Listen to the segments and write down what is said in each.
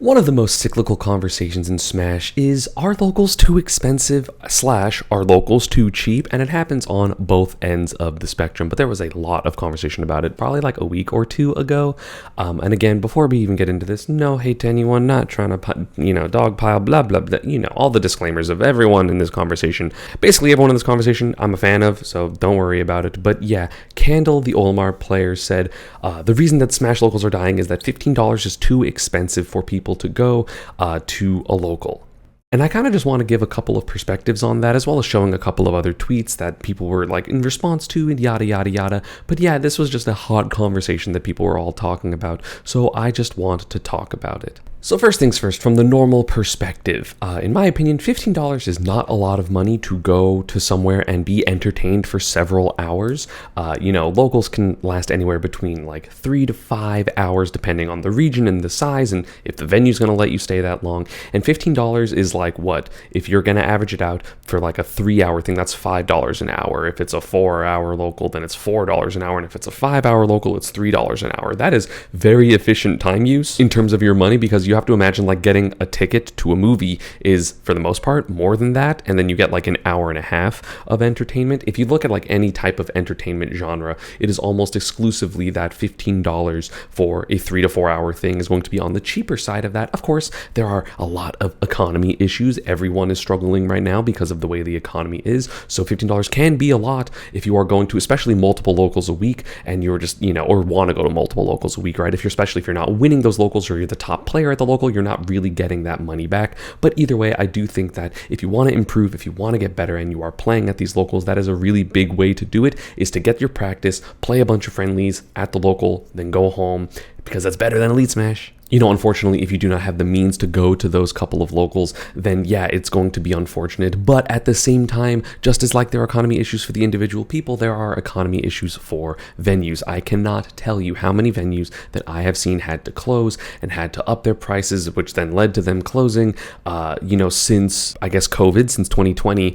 One of the most cyclical conversations in Smash is, are locals too expensive / are locals too cheap? And it happens on both ends of the spectrum, but there was a lot of conversation about it probably like a week or two ago. And again, before we even get into this, no hate to anyone, not trying to, dogpile, blah, blah, blah, all the disclaimers of everyone in this conversation. Basically everyone in this conversation I'm a fan of, so don't worry about it. But yeah, Candle, the Olimar player, said the reason that Smash locals are dying is that $15 is too expensive for people to go to a local. And I kind of just want to give a couple of perspectives on that, as well as showing a couple of other tweets that people were like in response to and yada, yada, yada. But yeah, this was just a hot conversation that people were all talking about. So I just want to talk about it. So first things first, from the normal perspective, in my opinion, $15 is not a lot of money to go to somewhere and be entertained for several hours. Locals can last anywhere between like 3 to 5 hours, depending on the region and the size, and if the venue's going to let you stay that long. And $15 is like what? If you're going to average it out for like a 3-hour thing, that's $5 an hour. If it's a 4-hour local, then it's $4 an hour. And if it's a 5-hour local, it's $3 an hour. That is very efficient time use in terms of your money, because you have to imagine like getting a ticket to a movie is for the most part more than that, and then you get like an hour and a half of entertainment. If you look at like any type of entertainment genre, it is almost exclusively that $15 for a 3 to 4 hour thing is going to be on the cheaper side of that. Of course, there are a lot of economy issues. Everyone is struggling right now because of the way the economy is, so $15 can be a lot if you are going to especially multiple locals a week and you're just or want to go to multiple locals a week, right? Especially if you're not winning those locals or you're the top player at the local, you're not really getting that money back. But either way, I do think that if you want to improve, if you want to get better and you are playing at these locals, that is a really big way to do it, is to get your practice, play a bunch of friendlies at the local, then go home, because that's better than Elite Smash. Unfortunately, if you do not have the means to go to those couple of locals, then yeah, it's going to be unfortunate. But at the same time, just as like there are economy issues for the individual people, there are economy issues for venues. I cannot tell you how many venues that I have seen had to close and had to up their prices, which then led to them closing, since, I guess, COVID, since 2020.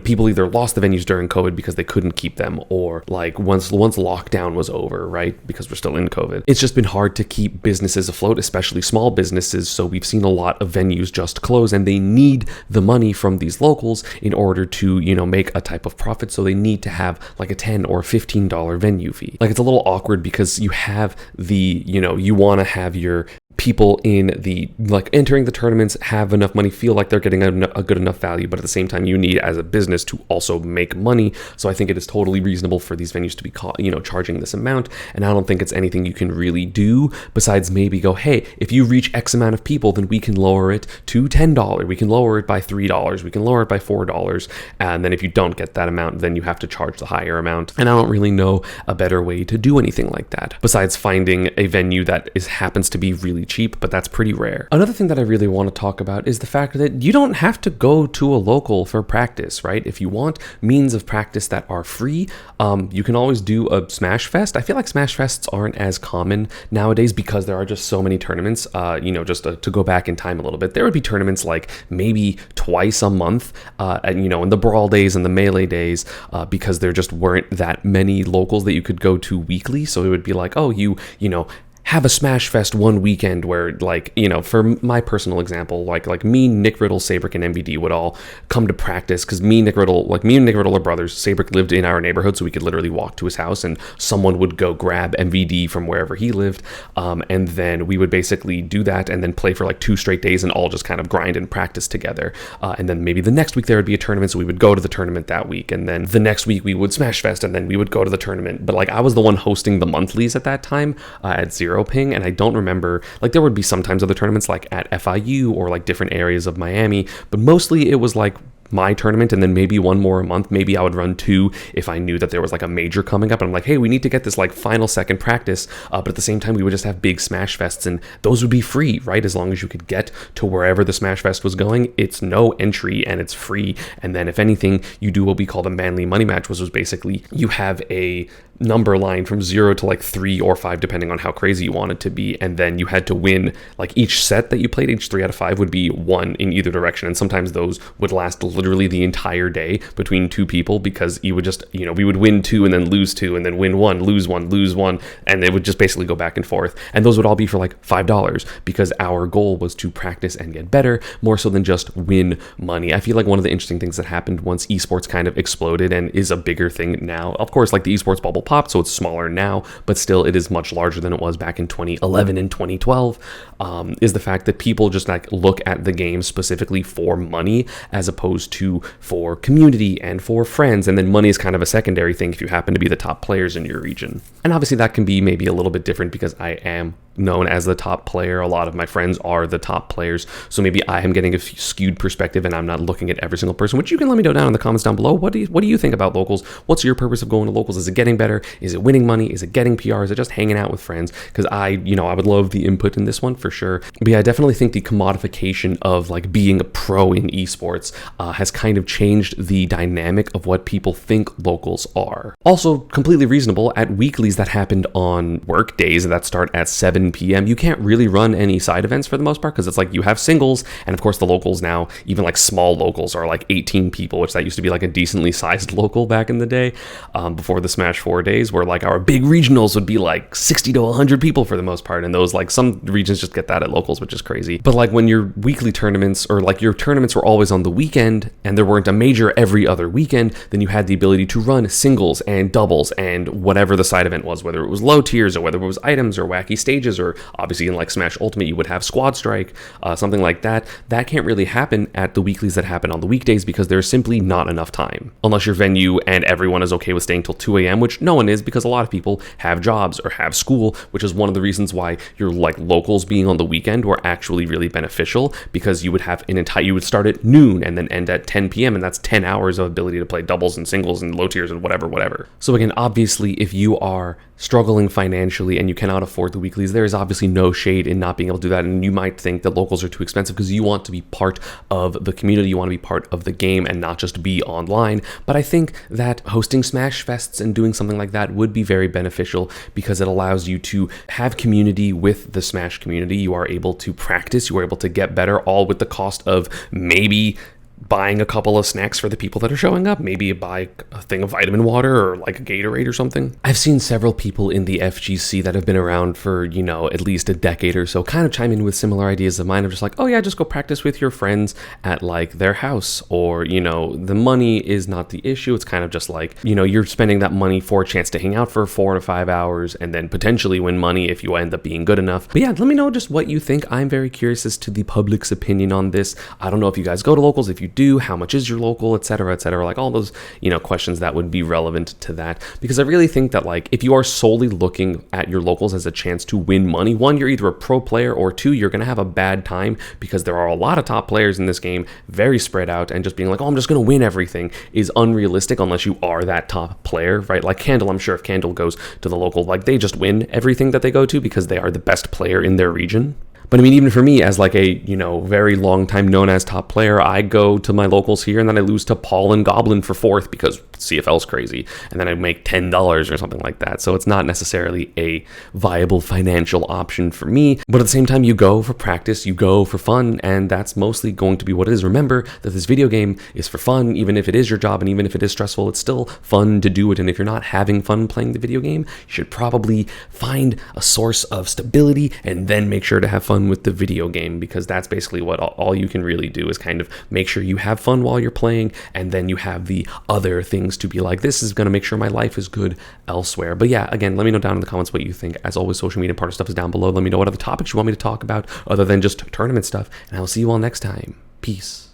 People either lost the venues during COVID because they couldn't keep them, or like once lockdown was over, right? Because we're still in COVID. It's just been hard to keep businesses afloat, especially small businesses. So we've seen a lot of venues just close, and they need the money from these locals in order to, make a type of profit. So they need to have like a $10 or $15 venue fee. Like, it's a little awkward because you have the, you want to have your people in the entering the tournaments have enough money, feel like they're getting a good enough value, but at the same time you need as a business to also make money. So I think it is totally reasonable for these venues to be charging this amount, and I don't think it's anything you can really do besides maybe go, hey, if you reach X amount of people, then we can lower it to $10, we can lower it by $3, we can lower it by $4, and then if you don't get that amount, then you have to charge the higher amount. And I don't really know a better way to do anything like that besides finding a venue that happens to be really cheap, but that's pretty rare. Another thing that I really want to talk about is the fact that you don't have to go to a local for practice, right? If you want means of practice that are free, you can always do a Smash Fest. I feel like Smash Fests aren't as common nowadays because there are just so many tournaments. Just to go back in time a little bit, there would be tournaments like maybe twice a month, in the Brawl days and the Melee days, because there just weren't that many locals that you could go to weekly. So it would be like, oh, you have a Smash Fest one weekend where, for my personal example, like me, Nick Riddle, Sabrick, and MVD would all come to practice, because me and Nick Riddle are brothers. Sabrick lived in our neighborhood, so we could literally walk to his house, and someone would go grab MVD from wherever he lived, and then we would basically do that, and then play for like 2 straight days, and all just kind of grind and practice together. And then maybe the next week there would be a tournament, so we would go to the tournament that week, and then the next week we would Smash Fest, and then we would go to the tournament. But I was the one hosting the monthlies at that time at Zero Ping, and I don't remember, there would be sometimes other tournaments like at FIU or like different areas of Miami, but mostly it was like my tournament and then maybe one more a month. Maybe I would run 2 if I knew that there was like a major coming up, and I'm like, hey, we need to get this like final second practice, but at the same time we would just have big Smash Fests, and those would be free, right? As long as you could get to wherever the Smash Fest was going, it's no entry and it's free. And then if anything, you do what we call the manly money match, which was basically you have a number line from 0 to like 3 or 5, depending on how crazy you want it to be, and then you had to win like each set that you played. Each 3 out of 5 would be 1 in either direction, and sometimes those would last literally the entire day between two people, because you would just, we would win two and then lose two and then win one, lose one, and it would just basically go back and forth. And those would all be for like $5, because our goal was to practice and get better more so than just win money. I feel like one of the interesting things that happened once esports kind of exploded and is a bigger thing now, of course, like the esports bubble popped, so it's smaller now, but still it is much larger than it was back in 2011 and 2012, is the fact that people just like look at the game specifically for money as opposed to for community and for friends, and then money is kind of a secondary thing if you happen to be the top players in your region. And obviously that can be maybe a little bit different because I am known as the top player. A lot of my friends are the top players, so maybe I am getting a skewed perspective and I'm not looking at every single person, which you can let me know down in the comments down below. What do you think about locals? What's your purpose of going to locals? Is it getting better? Is it winning money? Is it getting PR? Is it just hanging out with friends? Because I would love the input in this one for sure. But yeah, I definitely think the commodification of like being a pro in esports has kind of changed the dynamic of what people think locals are. Also completely reasonable at weeklies that happened on work days that start at 7 p.m. You can't really run any side events for the most part, because it's like you have singles, and of course the locals now, even like small locals, are like 18 people, which that used to be like a decently sized local back in the day, before the Smash 4 days, where like our big regionals would be like 60 to 100 people for the most part, and those like some regions just get that at locals, which is crazy. But like when your weekly tournaments, or like your tournaments were always on the weekend and there weren't a major every other weekend, then you had the ability to run singles and doubles and whatever the side event was, whether it was low tiers or whether it was items or wacky stages, or obviously in like Smash Ultimate you would have Squad Strike, something like that. That can't really happen at the weeklies that happen on the weekdays because there's simply not enough time. Unless your venue and everyone is okay with staying till 2 a.m., which no one is, because a lot of people have jobs or have school, which is one of the reasons why your like locals being on the weekend were actually really beneficial, because you would have you would start at noon and then end at 10 p.m. and that's 10 hours of ability to play doubles and singles and low tiers and whatever. So again, obviously if you are struggling financially and you cannot afford the weeklies, there is obviously no shade in not being able to do that, and you might think that locals are too expensive because you want to be part of the community, you want to be part of the game and not just be online. But I think that hosting Smash Fests and doing something like that would be very beneficial, because it allows you to have community with the Smash community. You are able to practice, you are able to get better, all with the cost of maybe buying a couple of snacks for the people that are showing up, maybe buy a thing of vitamin water or like a Gatorade or something. I've seen several people in the FGC that have been around for, at least a decade or so kind of chime in with similar ideas of mine of just like, oh yeah, just go practice with your friends at like their house, or, the money is not the issue. It's kind of just like, you're spending that money for a chance to hang out for 4 to 5 hours and then potentially win money if you end up being good enough. But yeah, let me know just what you think. I'm very curious as to the public's opinion on this. I don't know if you guys go to locals. If you do, how much is your local, etc., like all those questions that would be relevant to that, because I really think that like if you are solely looking at your locals as a chance to win money, one, you're either a pro player, or two, you're gonna have a bad time, because there are a lot of top players in this game, very spread out, and just being like, oh, I'm just gonna win everything is unrealistic unless you are that top player, right? Like Candle, I'm sure if Candle goes to the local, like they just win everything that they go to because they are the best player in their region. But I mean, even for me as like a, very long time known as top player, I go to my locals here and then I lose to Paul and Goblin for 4th because CFL's crazy. And then I make $10 or something like that. So it's not necessarily a viable financial option for me. But at the same time, you go for practice, you go for fun, and that's mostly going to be what it is. Remember that this video game is for fun. Even if it is your job and even if it is stressful, it's still fun to do it. And if you're not having fun playing the video game, you should probably find a source of stability and then make sure to have fun with the video game, because that's basically what all you can really do is kind of make sure you have fun while you're playing, and then you have the other things to be like, this is going to make sure my life is good elsewhere. But yeah, again, let me know down in the comments what you think. As always, social media partner stuff is down below. Let me know what other topics you want me to talk about other than just tournament stuff, and I'll see you all next time. Peace.